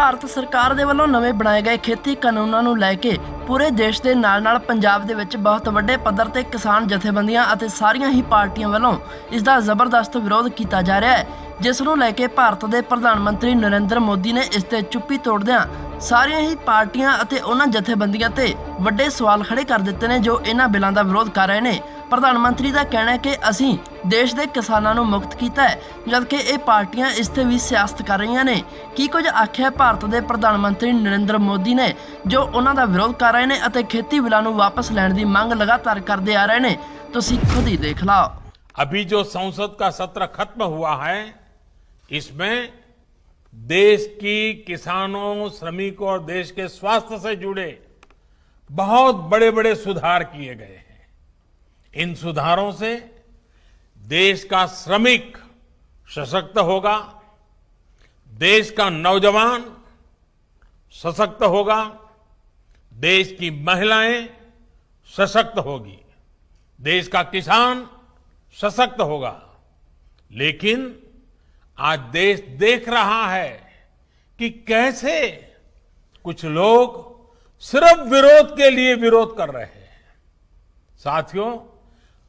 ਭਾਰਤ ਸਰਕਾਰ ਦੇ ਵੱਲੋਂ ਨਵੇਂ ਬਣਾਏ ਗਏ ਖੇਤੀ ਕਾਨੂੰਨਾਂ ਨੂੰ ਲੈ ਕੇ ਪੂਰੇ ਦੇਸ਼ ਦੇ ਨਾਲ-ਨਾਲ ਪੰਜਾਬ ਦੇ ਵਿੱਚ ਬਹੁਤ ਵੱਡੇ ਪੱਧਰ ਤੇ ਕਿਸਾਨ ਜਥੇਬੰਦੀਆਂ ਅਤੇ ਸਾਰੀਆਂ ਹੀ ਪਾਰਟੀਆਂ ਵੱਲੋਂ ਇਸ ਦਾ ਜ਼ਬਰਦਸਤ ਵਿਰੋਧ ਕੀਤਾ ਜਾ ਰਿਹਾ ਹੈ, ਜਿਸ ਨੂੰ ਲੈ ਕੇ ਭਾਰਤ ਦੇ ਪ੍ਰਧਾਨ ਮੰਤਰੀ ਨਰਿੰਦਰ ਮੋਦੀ ਨੇ ਇਸ ਤੇ ਚੁੱਪੀ ਤੋੜਦਿਆਂ ਸਾਰੀਆਂ ਹੀ ਪਾਰਟੀਆਂ ਅਤੇ ਉਹਨਾਂ ਜਥੇਬੰਦੀਆਂ ਤੇ ਵੱਡੇ ਸਵਾਲ ਖੜੇ ਕਰ ਦਿੱਤੇ ਨੇ ਜੋ ਇਹਨਾਂ ਬਿੱਲਾਂ ਦਾ ਵਿਰੋਧ ਕਰ ਰਹੇ ਨੇ। ਪ੍ਰਧਾਨ ਮੰਤਰੀ ਦਾ ਕਹਿਣਾ ਹੈ ਕਿ ਅਸੀਂ ਦੇਸ਼ ਦੇ ਕਿਸਾਨਾਂ ਨੂੰ ਮੁਕਤ ਕੀਤਾ ਹੈ, ਜਦਕਿ ਇਹ ਪਾਰਟੀਆਂ ਇਸ ਤੇ ਵੀ ਸਿਆਸਤ ਕਰ ਰਹੀਆਂ ਨੇ। ਕੀ ਕੁਝ ਆਖਿਆ ਭਾਰਤ ਦੇ ਪ੍ਰਧਾਨ ਮੰਤਰੀ ਨਰਿੰਦਰ ਮੋਦੀ ਨੇ ਜੋ ਉਹਨਾਂ ਦਾ ਵਿਰੋਧ ਕਰ ਰਹੇ ਨੇ ਅਤੇ ਖੇਤੀ ਬਿੱਲਾਂ ਨੂੰ ਵਾਪਸ ਲੈਣ ਦੀ ਮੰਗ ਲਗਾਤਾਰ ਕਰਦੇ ਆ ਰਹੇ ਨੇ, ਤੁਸੀਂ खुद ही देख लो। अभी जो संसद का सत्र खत्म हुआ है, इसमें देश की किसानों, श्रमिकों और देश के स्वास्थ्य से जुड़े बहुत बड़े बड़े सुधार किए गए हैं। इन सुधारों से देश का श्रमिक सशक्त होगा, देश का नौजवान सशक्त होगा, देश की महिलाएं सशक्त होगी, देश का किसान सशक्त होगा। लेकिन आज देश देख रहा है कि कैसे कुछ लोग सिर्फ विरोध के लिए विरोध कर रहे हैं। साथियों,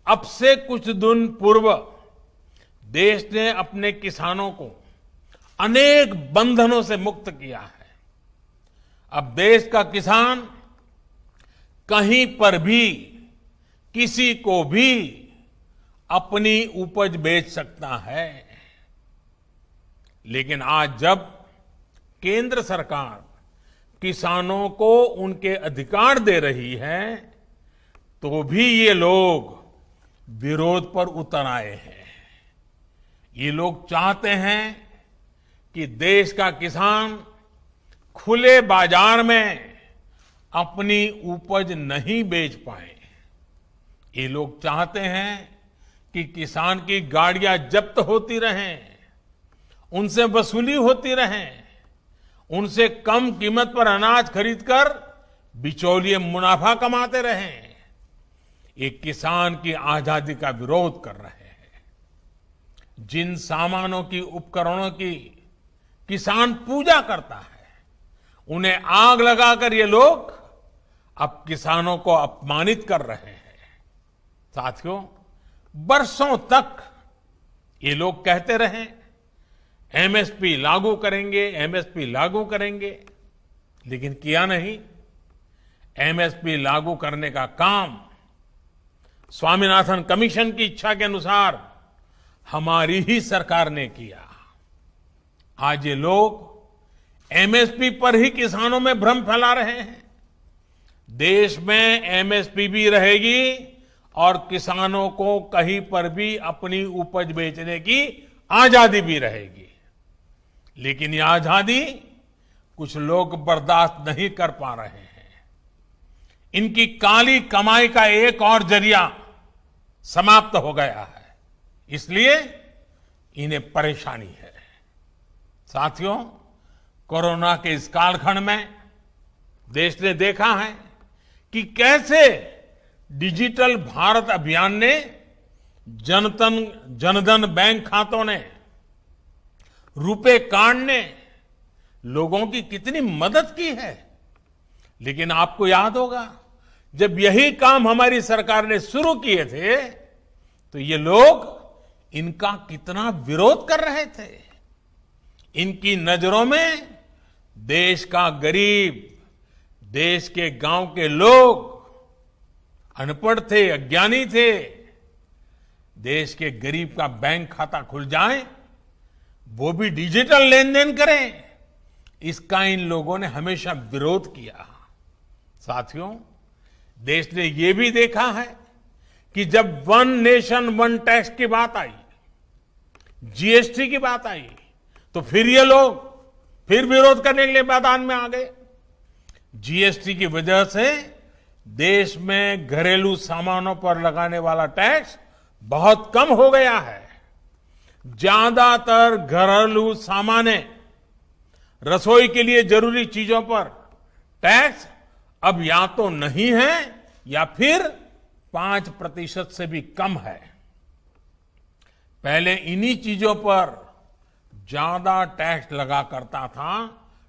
अब से कुछ दिन पूर्व देश ने अपने किसानों को अनेक बंधनों से मुक्त किया है। अब देश का किसान कहीं पर भी किसी को भी अपनी उपज बेच सकता है। लेकिन आज जब केंद्र सरकार किसानों को उनके अधिकार दे रही है, तो भी ये लोग विरोध पर उतर आए हैं। ये लोग चाहते हैं कि देश का किसान खुले बाजार में अपनी उपज नहीं बेच पाए। ये लोग चाहते हैं कि किसान की गाड़ियां जब्त होती रहें, उनसे वसूली होती रहे, उनसे कम कीमत पर अनाज खरीदकर बिचौलिए मुनाफा कमाते रहें। ये किसान की आजादी का विरोध कर रहे हैं। जिन सामानों की, उपकरणों की किसान पूजा करता है, उन्हें आग लगाकर ये लोग अब किसानों को अपमानित कर रहे हैं। साथियों, बरसों तक ये लोग कहते रहे एमएसपी लागू करेंगे, एमएसपी लागू करेंगे, लेकिन किया नहीं। एमएसपी लागू करने का काम स्वामीनाथन कमीशन की इच्छा के अनुसार हमारी ही सरकार ने किया। आज ये लोग एमएसपी पर ही किसानों में भ्रम फैला रहे हैं। देश में एमएसपी भी रहेगी और किसानों को कहीं पर भी अपनी उपज बेचने की आजादी भी रहेगी। लेकिन यह आजादी कुछ लोग बर्दाश्त नहीं कर पा रहे हैं। इनकी काली कमाई का एक और जरिया समाप्त हो गया है, इसलिए इन्हें परेशानी है। साथियों, कोरोना के इस कालखंड में देश ने देखा है कि कैसे डिजिटल भारत अभियान ने जनधन बैंक खातों ने, रुपे कार्ड ने लोगों की कितनी मदद की है। लेकिन आपको याद होगा, जब यही काम हमारी सरकार ने शुरू किए थे, तो ये लोग इनका कितना विरोध कर रहे थे। इनकी नजरों में देश का गरीब, देश के गांव के लोग अनपढ़ थे, अज्ञानी थे। देश के गरीब का बैंक खाता खुल जाए, वो भी डिजिटल लेन देन करें, इसका इन लोगों ने हमेशा विरोध किया। साथियों, देश ने ये भी देखा है कि जब वन नेशन वन टैक्स की बात आई, जीएसटी की बात आई, तो फिर ये लोग फिर विरोध करने के लिए मैदान में आ गए। जीएसटी की वजह से देश में घरेलू सामानों पर लगाने वाला टैक्स बहुत कम हो गया है। ज्यादातर घरेलू सामाने, रसोई के लिए जरूरी चीजों पर टैक्स अब या तो नहीं है या फिर 5% से भी कम है। पहले इन्हीं चीजों पर ज्यादा टैक्स लगा करता था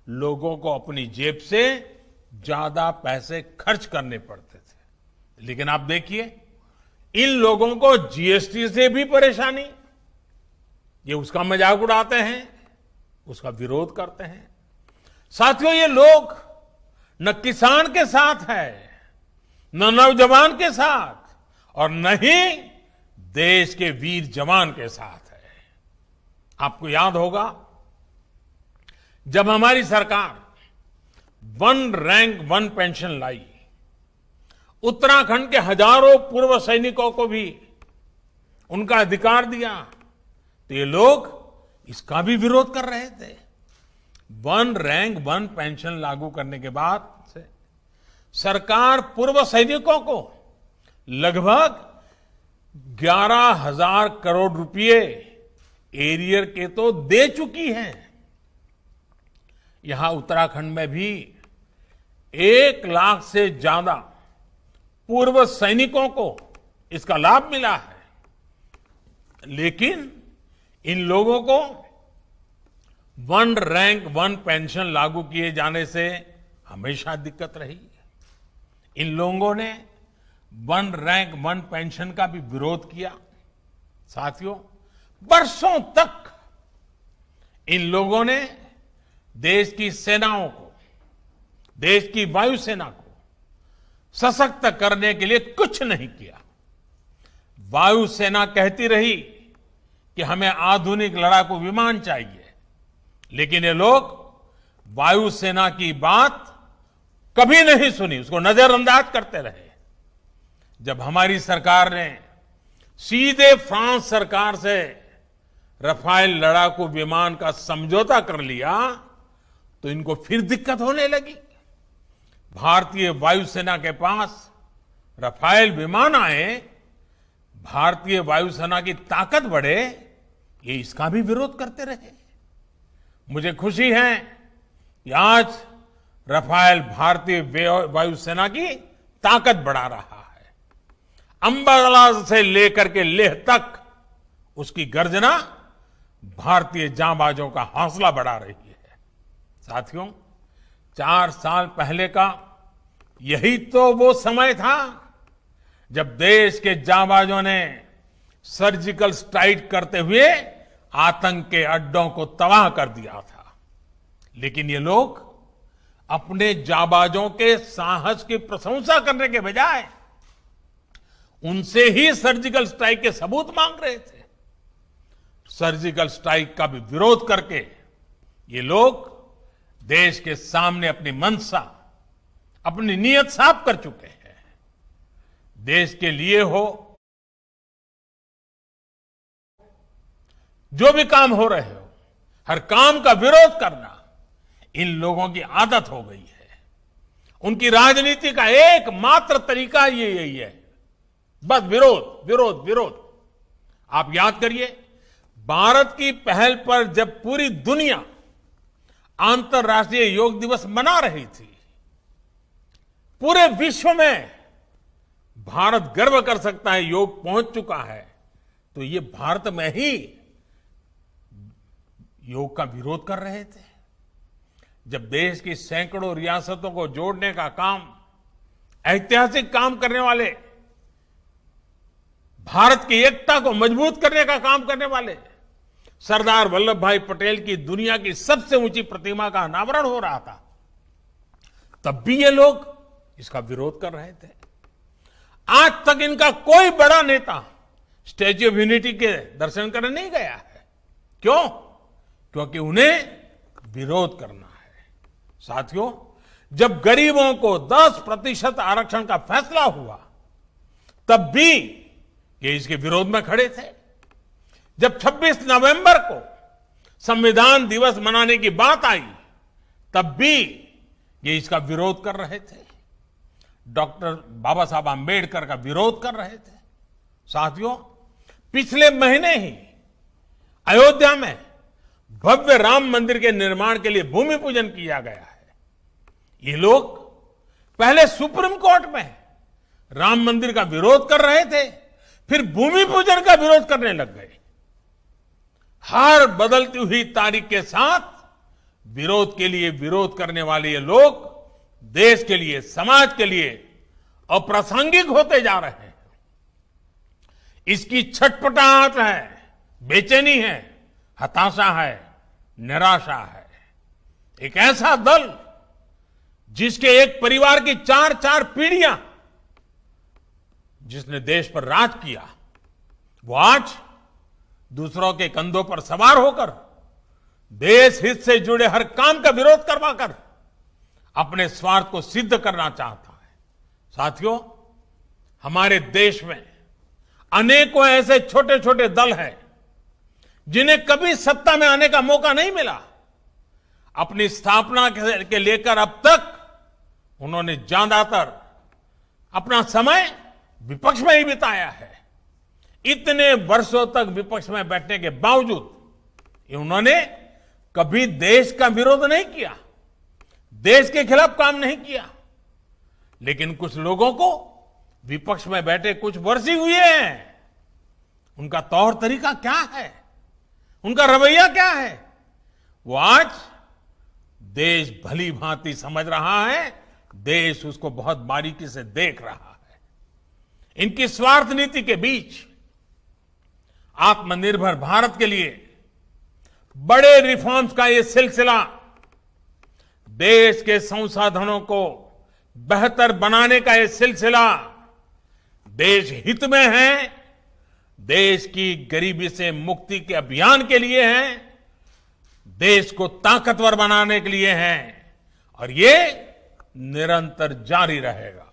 लोगों को अपनी जेब से ज्यादा पैसे खर्च करने पड़ते थे। लेकिन आप देखिए, इन लोगों को जीएसटी से भी परेशानी, ये उसका मजाक उड़ाते हैं, उसका विरोध करते हैं। साथियों, ये लोग न किसान के साथ है, न नौजवान के साथ, और न ही देश के वीर जवान के साथ है। आपको याद होगा, जब हमारी सरकार वन रैंक वन पेंशन लाई, उत्तराखंड के हजारों पूर्व सैनिकों को भी उनका अधिकार दिया, तो ये लोग इसका भी विरोध कर रहे थे। वन रैंक वन पेंशन लागू करने के बाद से सरकार पूर्व सैनिकों को लगभग 11,000 करोड़ रुपए एरियर के तो दे चुकी है। यहां उत्तराखंड में भी 1 लाख से ज्यादा पूर्व सैनिकों को इसका लाभ मिला है। लेकिन इन लोगों को वन रैंक वन पेंशन लागू किए जाने से हमेशा दिक्कत रही। इन लोगों ने वन रैंक वन पेंशन का भी विरोध किया। साथियों, वर्षों तक इन लोगों ने देश की सेनाओं को, देश की वायुसेना को सशक्त करने के लिए कुछ नहीं किया। वायुसेना कहती रही कि हमें आधुनिक लड़ाकू विमान चाहिए, लेकिन ये लोग वायुसेना की बात कभी नहीं सुनी, उसको नजरअंदाज करते रहे। जब हमारी सरकार ने सीधे फ्रांस सरकार से रफाल लड़ाकू विमान का समझौता कर लिया, तो इनको फिर दिक्कत होने लगी। भारतीय वायुसेना के पास रफाल विमान आए, भारतीय वायुसेना की ताकत बढ़े, ये इसका भी विरोध करते रहे। मुझे खुशी है कि आज रफाल भारतीय वायुसेना की ताकत बढ़ा रहा है। अंबाला से लेकर के लेह तक उसकी गर्जना भारतीय जांबाजों का हौसला बढ़ा रही है। साथियों, 4 साल पहले का यही तो वो समय था जब देश के जांबाजों ने सर्जिकल स्ट्राइक करते हुए आतंक के अड्डों को तबाह कर दिया था। लेकिन ये लोग अपने जांबाजों के साहस की प्रशंसा करने के बजाय उनसे ही सर्जिकल स्ट्राइक के सबूत मांग रहे थे। सर्जिकल स्ट्राइक का भी विरोध करके ये लोग देश के सामने अपनी मंशा, अपनी नीयत साफ कर चुके हैं। देश के लिए हो, जो भी काम हो रहे हो, हर काम का विरोध करना इन लोगों की आदत हो गई है। उनकी राजनीति का एकमात्र तरीका ये यही है, बस विरोध विरोध विरोध। आप याद करिए, भारत की पहल पर जब पूरी दुनिया अंतर्राष्ट्रीय योग दिवस मना रही थी, पूरे विश्व में भारत गर्व कर सकता है योग पहुंच चुका है, तो ये भारत में ही योग का विरोध कर रहे थे। जब देश की सैकड़ों रियासतों को जोड़ने का काम, ऐतिहासिक काम करने वाले, भारत की एकता को मजबूत करने का काम करने वाले सरदार वल्लभ भाई पटेल की दुनिया की सबसे ऊंची प्रतिमा का अनावरण हो रहा था, तब भी ये लोग इसका विरोध कर रहे थे। आज तक इनका कोई बड़ा नेता स्टैच्यू ऑफ यूनिटी के दर्शन करने नहीं गया है। क्यों? क्योंकि उन्हें विरोध करना है। साथियों, जब गरीबों को 10% आरक्षण का फैसला हुआ, तब भी ये इसके विरोध में खड़े थे। जब 26 नवंबर को संविधान दिवस मनाने की बात आई, तब भी ये इसका विरोध कर रहे थे। डॉक्टर बाबा साहब आंबेडकर का विरोध कर रहे थे। साथियों, पिछले महीने ही अयोध्या में भव्य राम मंदिर के निर्माण के लिए भूमि पूजन किया गया है। ये लोग पहले सुप्रीम कोर्ट में राम मंदिर का विरोध कर रहे थे, फिर भूमि पूजन का विरोध करने लग गए। हर बदलती हुई तारीख के साथ विरोध के लिए विरोध करने वाले ये लोग देश के लिए, समाज के लिए अप्रासंगिक होते जा रहे हैं। इसकी छटपटाहट है, बेचैनी है, हताशा है, निराशा है। एक ऐसा दल जिसके एक परिवार की 4-4 पीढ़ियां जिसने देश पर राज किया, वो आज दूसरों के कंधों पर सवार होकर देश हित से जुड़े हर काम का विरोध करवाकर अपने स्वार्थ को सिद्ध करना चाहता है। साथियों, हमारे देश में अनेकों ऐसे छोटे छोटे दल हैं जिन्हें कभी सत्ता में आने का मौका नहीं मिला। अपनी स्थापना के लेकर अब तक उन्होंने ज्यादातर अपना समय विपक्ष में ही बिताया है। इतने वर्षों तक विपक्ष में बैठने के बावजूद उन्होंने कभी देश का विरोध नहीं किया, देश के खिलाफ काम नहीं किया। लेकिन कुछ लोगों को विपक्ष में बैठे कुछ वर्ष ही हुए हैं, उनका तौर तरीका क्या है, उनका रवैया क्या है, वो आज देश भली भांति समझ रहा है, देश उसको बहुत बारीकी से देख रहा है। इनकी स्वार्थ नीति के बीच आत्मनिर्भर भारत के लिए बड़े रिफॉर्म्स का ये सिलसिला देश के संसाधनों को बेहतर बनाने का ये सिलसिला देश हित में है, देश की गरीबी से मुक्ति के अभियान के लिए है, देश को ताकतवर बनाने के लिए है और ये निरंतर जारी रहेगा।